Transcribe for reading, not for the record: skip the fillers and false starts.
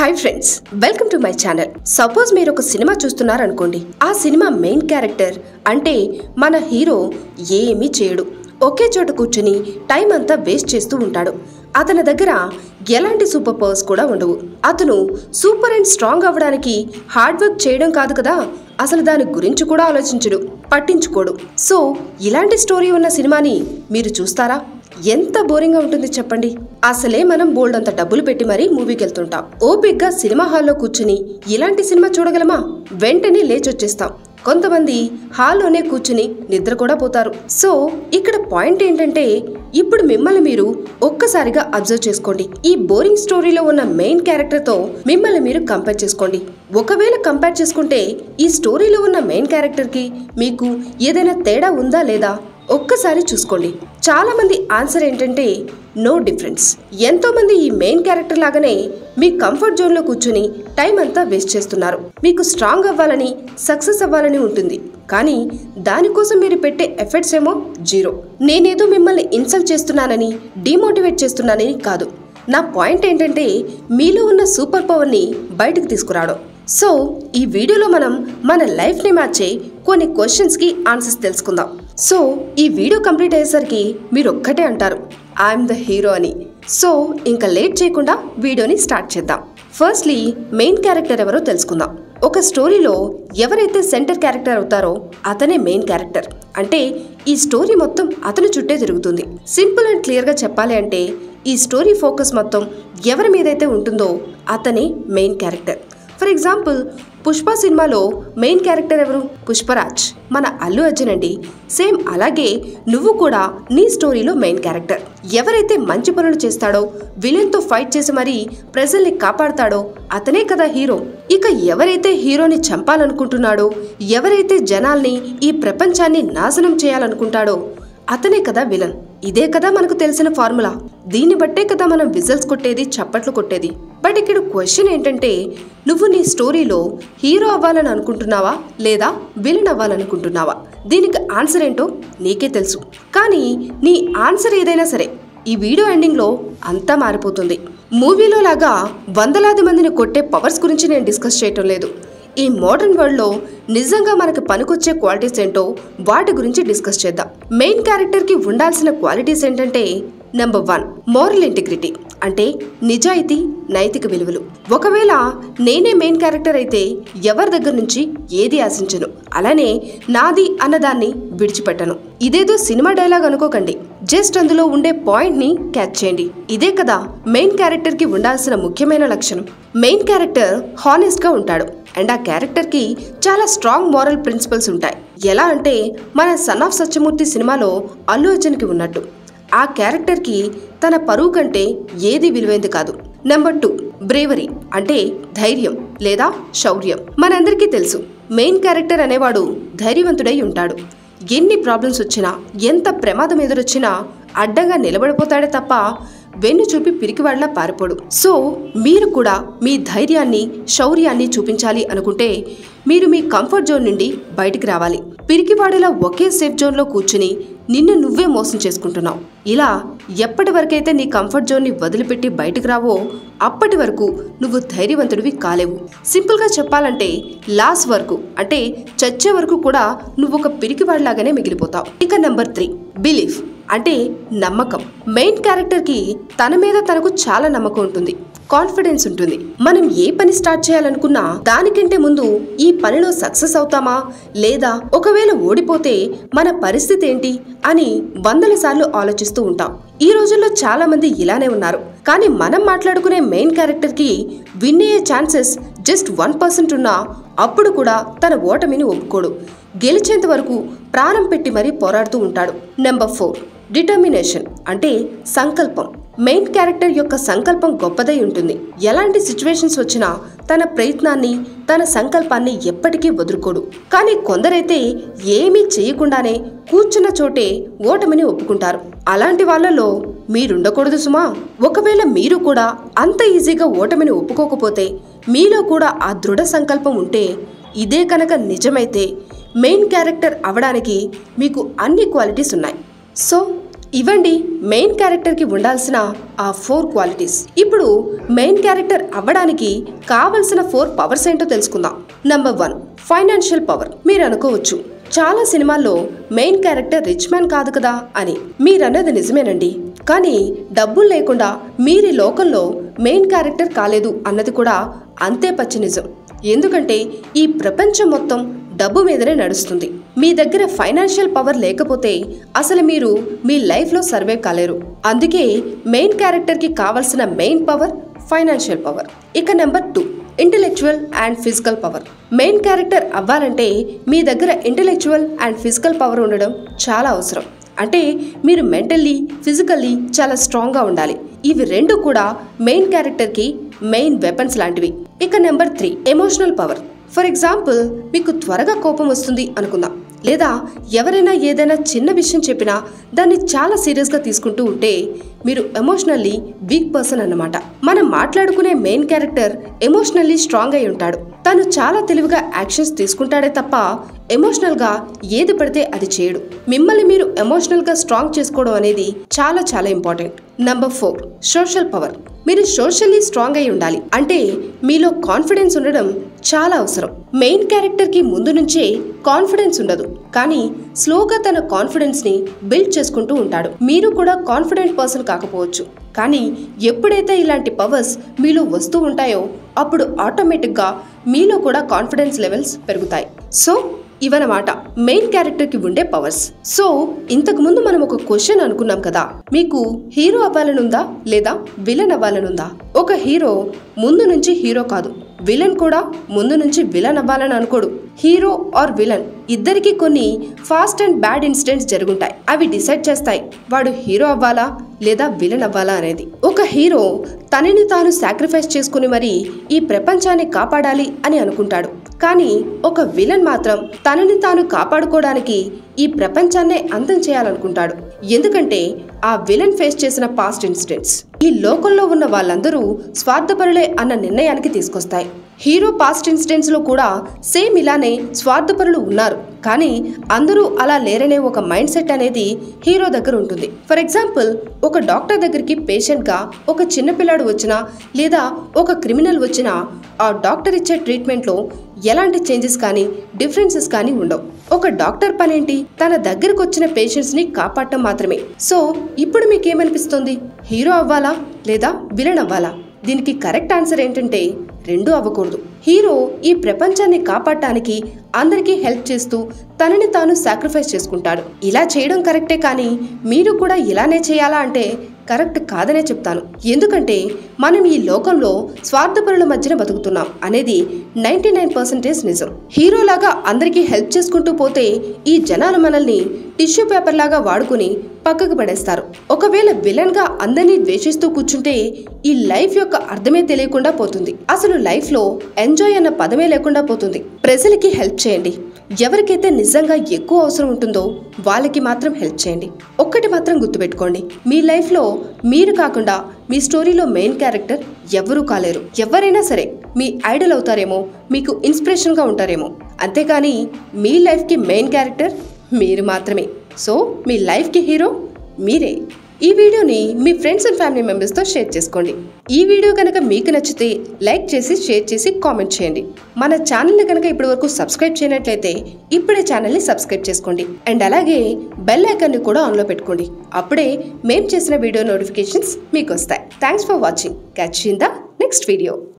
Hi friends, welcome to my channel. Suppose మీరు ఒక cinema చూస్తున్నారనుకోండి. ఆ సినిమా మెయిన్ క్యారెక్టర్ అంటే మన హీరో ఏమీ చేయడు, ఒకే చోట కూర్చుని టైం అంతా వేస్ట్ చేస్తూ ఉంటాడు. అతని దగ్గర ఎలాంటి సూపర్ పవర్స్ కూడా ఉండవు. అతను సూపర్ అండ్ స్ట్రాంగ్ అవ్వడానికి హార్డ్ వర్క్ చేయడం కాదు కదా, అసలు దాని గురించి కూడా ఆలోచించడు, పట్టించుకోడు. సో ఇలాంటి స్టోరీ ఉన్న సినిమాని మీరు చూస్తారా? ఎంత బోరింగ్ గా ఉంటుంది చెప్పండి. అసలే మనం బోల్డ్ అంత డబ్బులు పెట్టి మరీ మూవీకి వెళ్తుంటాం. ఓపిక్గా సినిమా హాల్లో కూర్చుని ఇలాంటి సినిమా చూడగలమా? వెంటనే లేచొచ్చేస్తాం. కొంతమంది హాల్లోనే కూర్చుని నిద్ర కూడా పోతారు. సో ఇక్కడ పాయింట్ ఏంటంటే, ఇప్పుడు మిమ్మల్ని మీరు ఒక్కసారిగా అబ్జర్వ్ చేసుకోండి. ఈ బోరింగ్ స్టోరీలో ఉన్న మెయిన్ క్యారెక్టర్ తో మిమ్మల్ని మీరు కంపేర్ చేసుకోండి. ఒకవేళ కంపేర్ చేసుకుంటే ఈ స్టోరీలో ఉన్న మెయిన్ క్యారెక్టర్ కి మీకు ఏదైనా తేడా ఉందా లేదా ఒక్కసారి చూసుకోండి. చాలా మంది ఆన్సర్ ఏంటంటే నో డిఫరెన్స్. ఎంతో మంది ఈ మెయిన్ క్యారెక్టర్ లాగానే మీ కంఫర్ట్ జోన్ లో కూర్చుని టైం అంతా వేస్ట్ చేస్తున్నారు. మీకు స్ట్రాంగ్ అవ్వాలని, సక్సెస్ అవ్వాలని ఉంటుంది, కానీ దానికోసం మీరు పెట్టే ఎఫర్ట్స్ ఏమో జీరో. నేనేదో మిమ్మల్ని ఇన్సల్ట్ చేస్తున్నానని, డిమోటివేట్ చేస్తున్నానని కాదు. నా పాయింట్ ఏంటంటే మీలో ఉన్న సూపర్ పవర్ ని బయటకు తీసుకురావడం. సో ఈ వీడియోలో మనం మన లైఫ్ ని మార్చే కొన్ని క్వశ్చన్స్ కి ఆన్సర్స్ తెలుసుకుందాం. సో ఈ వీడియో కంప్లీట్ అయ్యేసరికి మీరు ఒక్కటే అంటారు, ఐఎమ్ ద హీరో అని. సో ఇంకా లేట్ చేయకుండా వీడియోని స్టార్ట్ చేద్దాం. ఫస్ట్లీ మెయిన్ క్యారెక్టర్ ఎవరో తెలుసుకుందాం. ఒక స్టోరీలో ఎవరైతే సెంటర్ క్యారెక్టర్ అవుతారో అతనే మెయిన్ క్యారెక్టర్. అంటే ఈ స్టోరీ మొత్తం అతను చుట్టే తిరుగుతుంది. సింపుల్ అండ్ క్లియర్ గా చెప్పాలి అంటే ఈ స్టోరీ ఫోకస్ మొత్తం ఎవరి మీదైతే ఉంటుందో అతనే main character. For example, Pushpa సినిమాలో మెయిన్ క్యారెక్టర్ ఎవరు? పుష్పరాజ్, మన అల్లు అర్జున్ అండి. సేమ్ అలాగే నువ్వు కూడా నీ స్టోరీలో మెయిన్ క్యారెక్టర్. ఎవరైతే మంచి పనులు చేస్తాడో, విలన్ తో ఫైట్ చేసి మరీ ప్రజల్ని కాపాడతాడో అతనే కదా హీరో. ఇక ఎవరైతే హీరోని చంపాలనుకుంటున్నాడో, ఎవరైతే జనాల్ని, ఈ ప్రపంచాన్ని నాశనం చేయాలనుకుంటాడో అతనే కదా విలన్. ఇదే కదా మనకు తెలిసిన ఫార్ములా. దీన్ని బట్టే కదా మనం విజల్స్ కొట్టేది, చప్పట్లు కొట్టేది. బట్ ఇక్కడ క్వశ్చన్ ఏంటంటే, నువ్వు నీ స్టోరీలో హీరో అవ్వాలని అనుకుంటున్నావా లేదా విలన్ అవ్వాలనుకుంటున్నావా? దీనికి ఆన్సర్ ఏంటో నీకే తెలుసు. కానీ నీ ఆన్సర్ ఏదైనా సరే ఈ వీడియో ఎండింగ్ లో అంతా మారిపోతుంది. మూవీలో లాగా వందలాది మందిని కొట్టే పవర్స్ గురించి నేను డిస్కస్ చేయటం లేదు. ఈ మోడర్న్ వరల్డ్ లో నిజంగా మనకు పనికొచ్చే క్వాలిటీస్ ఏంటో వాటి గురించి డిస్కస్ చేద్దాం. మెయిన్ క్యారెక్టర్ కి ఉండాల్సిన క్వాలిటీస్ ఏంటంటే, నెంబర్ 1 మోరల్ ఇంటిగ్రిటీ, అంటే నిజాయితీ, నైతిక విలువలు. ఒకవేళ నేనే మెయిన్ క్యారెక్టర్ అయితే ఎవరి దగ్గర నుంచి ఏది ఆశించను, అలానే నాది అన్నదాన్ని విడిచిపెట్టను. ఇదేదో సినిమా డైలాగ్ అనుకోకండి, జస్ట్ అందులో ఉండే పాయింట్ ని క్యాచ్ చేయండి. ఇదే కదా మెయిన్ క్యారెక్టర్ కి ఉండాల్సిన ముఖ్యమైన లక్షణం. మెయిన్ క్యారెక్టర్ హానెస్ట్ గా ఉంటాడు అండ్ ఆ క్యారెక్టర్ కి చాలా స్ట్రాంగ్ మోరల్ ప్రిన్సిపల్స్ ఉంటాయి. ఎలా అంటే మన సన్ ఆఫ్ సత్యమూర్తి సినిమాలో అల్లు అర్జున్ కి ఉన్నట్టు ఆ క్యారెక్టర్ కి తన పరువు కంటే ఏది విలువైంది కాదు. నెంబర్ 2 బ్రేవరీ, అంటే ధైర్యం లేదా శౌర్యం. మనందరికీ తెలుసు మెయిన్ క్యారెక్టర్ అనేవాడు ధైర్యవంతుడై ఉంటాడు. ఎన్ని ప్రాబ్లమ్స్ వచ్చినా, ఎంత ప్రమాదం ఎదురొచ్చినా అడ్డంగా నిలబడిపోతాడే తప్ప వెన్ను చూపి పిరికివాడ్లా పారిపోడు. సో మీరు కూడా మీ ధైర్యాన్ని, శౌర్యాన్ని చూపించాలి అనుకుంటే మీరు మీ కంఫర్ట్ జోన్ నుండి బయటికి రావాలి. పిరికివాడిలా ఒకే సేఫ్ జోన్ లో కూర్చుని నిన్ను నువ్వే మోసం చేసుకుంటున్నావు. ఇలా ఎప్పటి వరకైతే నీ కంఫర్ట్ జోన్ ని వదిలిపెట్టి బయటకు రావో అప్పటి వరకు నువ్వు ధైర్యవంతుడివి కాలేవు. సింపుల్ గా చెప్పాలంటే లాస్ట్ వరకు, అంటే చచ్చే వరకు కూడా నువ్వు ఒక పిరికివాడిలాగానే మిగిలిపోతావు. ఇక నెంబర్ 3 బిలీఫ్, అంటే నమ్మకం. మెయిన్ క్యారెక్టర్ కి తన మీద తనకు చాలా నమ్మకం ఉంటుంది, కాన్ఫిడెన్స్ ఉంటుంది. మనం ఏ పని స్టార్ట్ చేయాలనుకున్నా దానికంటే ముందు ఈ పనిలో సక్సెస్ అవుతామా లేదా ఒకవేళ ఓడిపోతే మన పరిస్థితి ఏంటి అని 100 సార్లు ఆలోచిస్తూ ఉంటాం. ఈ రోజుల్లో చాలా మంది ఇలానే ఉన్నారు. కానీ మనం మాట్లాడుకునే మెయిన్ క్యారెక్టర్ కి విన్ అయ్యే ఛాన్సెస్ జస్ట్ 1% ఉన్నా అప్పుడు కూడా తన ఓటమిని ఒప్పుకోడు. గెలిచేంత వరకు ప్రాణం పెట్టి మరీ పోరాడుతూ ఉంటాడు. నెంబర్ 4 డిటర్మినేషన్, అంటే సంకల్పం. మెయిన్ క్యారెక్టర్ యొక్క సంకల్పం గొప్పదై ఉంటుంది. ఎలాంటి సిచ్యువేషన్స్ వచ్చినా తన ప్రయత్నాన్ని, తన సంకల్పాన్ని ఎప్పటికీ వదులుకోడు. కానీ కొందరైతే ఏమీ చేయకుండానే కూర్చున్న చోటే ఓటమిని ఒప్పుకుంటారు. అలాంటి వాళ్ళలో మీరుండకూడదు సుమా. ఒకవేళ మీరు కూడా అంత ఈజీగా ఓటమిని ఒప్పుకోకపోతే, మీలో కూడా ఆ దృఢ సంకల్పం ఉంటే, ఇదే కనుక నిజమైతే మెయిన్ క్యారెక్టర్ అవడానికి మీకు అన్ని క్వాలిటీస్ ఉన్నాయి. సో ఇవ్వండి మెయిన్ క్యారెక్టర్ కి ఉండాల్సిన ఆ 4 క్వాలిటీస్. ఇప్పుడు మెయిన్ క్యారెక్టర్ అవ్వడానికి కావలసిన 4 పవర్స్ ఏంటో తెలుసుకుందాం. Number 1 financial power. మీరు అనుకోవచ్చు చాలా సినిమాల్లో మెయిన్ క్యారెక్టర్ రిచ్ మ్యాన్ కాదు కదా అని. మీరన్నది నిజమేనండి, కానీ డబ్బులు లేకుండా మీరీ లోకంలో మెయిన్ క్యారెక్టర్ కాలేదు అన్నది కూడా అంతే పచ్చి నిజం. ఎందుకంటే ఈ ప్రపంచం మొత్తం డబ్బు మీదనే నడుస్తుంది. మీ దగ్గర ఫైనాన్షియల్ పవర్ లేకపోతే అసలు మీరు మీ లైఫ్లో సర్వే కాలేరు. అందుకే మెయిన్ క్యారెక్టర్కి కావాల్సిన మెయిన్ పవర్ ఫైనాన్షియల్ పవర్. ఇక number 2 intellectual and physical power. Main character అవ్వాలంటే మీ దగ్గర ఇంటెలెక్చువల్ అండ్ ఫిజికల్ పవర్ ఉండడం చాలా అవసరం. అంటే మీరు మెంటల్లీ ఫిజికల్లీ చాలా స్ట్రాంగ్గా ఉండాలి. ఇవి రెండు కూడా మెయిన్ క్యారెక్టర్కి మెయిన్ వెపన్స్ లాంటివి. ఇక number 3 emotional power. For example, మీకు త్వరగా కోపం వస్తుంది అనుకుందాం, లేదా ఎవరైనా ఏదైనా చిన్న విషయం చెప్పినా దాన్ని చాలా సీరియస్గా తీసుకుంటూ ఉంటే మీరు ఎమోషనల్లీ వీక్ పర్సన్ అన్నమాట. మనం మాట్లాడుకునే మెయిన్ క్యారెక్టర్ ఎమోషనల్లీ స్ట్రాంగ్ అయి ఉంటాడు. తను చాలా తెలివిగా యాక్షన్స్ తీసుకుంటాడే తప్ప ఎమోషనల్గా ఏది పడితే అది చేయడు. మిమ్మల్ని మీరు ఎమోషనల్గా స్ట్రాంగ్ చేసుకోవడం అనేది చాలా చాలా ఇంపార్టెంట్. Number 4 social power. మీరు సోషల్లీ స్ట్రాంగ్ అయి ఉండాలి. అంటే మీలో కాన్ఫిడెన్స్ ఉండడం చాలా అవసరం. మెయిన్ క్యారెక్టర్కి ముందు నుంచే కాన్ఫిడెన్స్ ఉండదు, కానీ స్లోగా తన కాన్ఫిడెన్స్ ని బిల్డ్ చేసుకుంటూ ఉంటాడు. మీరు కూడా కాన్ఫిడెంట్ పర్సన్ కాకపోవచ్చు, కానీ ఎప్పుడైతే ఇలాంటి పవర్స్ మీలో వస్తూ ఉంటాయో అప్పుడు ఆటోమేటిక్గా మీలో కూడా కాన్ఫిడెన్స్ లెవెల్స్ పెరుగుతాయి. సో ఇవన్నమాట మెయిన్ క్యారెక్టర్కి ఉండే పవర్స్. సో ఇంతకు ముందు మనం ఒక క్వశ్చన్ అనుకున్నాం కదా, మీకు హీరో అవ్వాలనుందా లేదా విలన్ అవ్వాలనుందా? ఒక హీరో ముందు నుంచి హీరో కాదు, విలన్ కూడా ముందు నుంచి విలన్ అవ్వాలని అనుకోడు. హీరో ఆర్ విలన్ ఇద్దరికి కొన్ని ఫాస్ట్ అండ్ బ్యాడ్ ఇన్సిడెంట్స్ జరుగుంటాయి. అవి డిసైడ్ చేస్తాయి వాడు హీరో అవ్వాలా లేదా విలన్ అవ్వాలా అనేది. ఒక హీరో తనని తాను సాక్రిఫైస్ చేసుకుని మరి ఈ ప్రపంచాన్ని కాపాడాలి అని అనుకుంటాడు, కానీ ఒక విలన్ మాత్రం తనని తాను కాపాడుకోవడానికి ఈ ప్రపంచాన్నే అంతం చేయాలనుకుంటాడు. ఎందుకంటే ఆ విలన్ ఫేస్ చేసిన పాస్ట్ ఇన్సిడెంట్స్ ఈ లోకంలో ఉన్న వాళ్ళందరూ స్వార్థపరులే అన్న నిర్ణయానికి తీసుకొస్తాయి. హీరో పాస్ట్ ఇన్సిడెంట్స్ లో కూడా సేమ్ ఇలానే స్వార్థపరులు ఉన్నారు, కానీ అందరూ అలా లేరనే ఒక మైండ్ సెట్ అనేది హీరో దగ్గర ఉంటుంది. ఫర్ ఎగ్జాంపుల్, ఒక డాక్టర్ దగ్గరికి పేషెంట్ గా ఒక చిన్నపిల్లాడు వచ్చినా లేదా ఒక క్రిమినల్ వచ్చినా ఆ డాక్టర్ ఇచ్చే ట్రీట్మెంట్ లో ఎలాంటి చేంజెస్ కానీ డిఫరెన్సెస్ కానీ ఉండవు. ఒక డాక్టర్ పనేంటి? తన దగ్గరకు వచ్చిన పేషెంట్స్ ని కాపాడటం మాత్రమే. సో ఇప్పుడు మీకేమనిపిస్తుంది, హీరో అవ్వాలా లేదా విలన్ అవ్వాలా? దీనికి కరెక్ట్ ఆన్సర్ ఏంటంటే రెండూ అవ్వకూడదు. హీరో ఈ ప్రపంచాన్ని కాపాడటానికి అందరికీ హెల్ప్ చేస్తూ తనని తాను సాక్రిఫైస్ చేసుకుంటాడు. ఇలా చేయడం కరెక్టే, కానీ మీరు కూడా ఇలానే చేయాలా అంటే కరెక్ట్ కాదనే చెప్తాను. ఎందుకంటే మనం ఈ లోకంలో స్వార్థపరుల మధ్యన బతుకుతున్నాం అనేది 99% నిజం. హీరోలాగా అందరికీ హెల్ప్ చేసుకుంటూ పోతే ఈ జనాలు మనల్ని టిష్యూ పేపర్ లాగా వాడుకుని పక్కకు పడేస్తారు. ఒకవేళ విలన్ గా అందరినీ ద్వేషిస్తూ కూర్చుంటే ఈ లైఫ్ యొక్క అర్థమే తెలియకుండా పోతుంది. అసలు లైఫ్ లో ఎంజాయ్ అన్న పదమే లేకుండా పోతుంది. ప్రజలకి హెల్ప్ చేయండి. ఎవరికైతే నిజంగా ఎక్కువ అవసరం ఉంటుందో వాళ్ళకి మాత్రం హెల్ప్ చేయండి. ఒక్కటి మాత్రం గుర్తుపెట్టుకోండి, మీ లైఫ్ లో మీరు కాకుండా మీ స్టోరీలో మెయిన్ క్యారెక్టర్ ఎవరూ కాలేరు. ఎవరైనా సరే మీ ఐడల్ అవుతారేమో, మీకు ఇన్స్పిరేషన్ గా ఉంటారేమో, అంతేకాని మీ లైఫ్ కి మెయిన్ క్యారెక్టర్ మీరు మాత్రమే. సో మీ లైఫ్ కి హీరో మీరే. ఈ వీడియోని మీ ఫ్రెండ్స్ అండ్ ఫ్యామిలీ మెంబర్స్తో షేర్ చేసుకోండి. ఈ వీడియో కనుక మీకు నచ్చితే లైక్ చేసి షేర్ చేసి కామెంట్ చేయండి. మన ఛానల్ని కనుక ఇప్పటి వరకు సబ్స్క్రైబ్ చేయనట్లయితే ఇప్పుడే ఛానల్ని సబ్స్క్రైబ్ చేసుకోండి. అండ్ అలాగే బెల్ ఐకాన్ని కూడా ఆన్లో పెట్టుకోండి. అప్పుడే మేము చేసిన వీడియో నోటిఫికేషన్స్ మీకు వస్తాయి. Thanks for watching. Catch in the next video.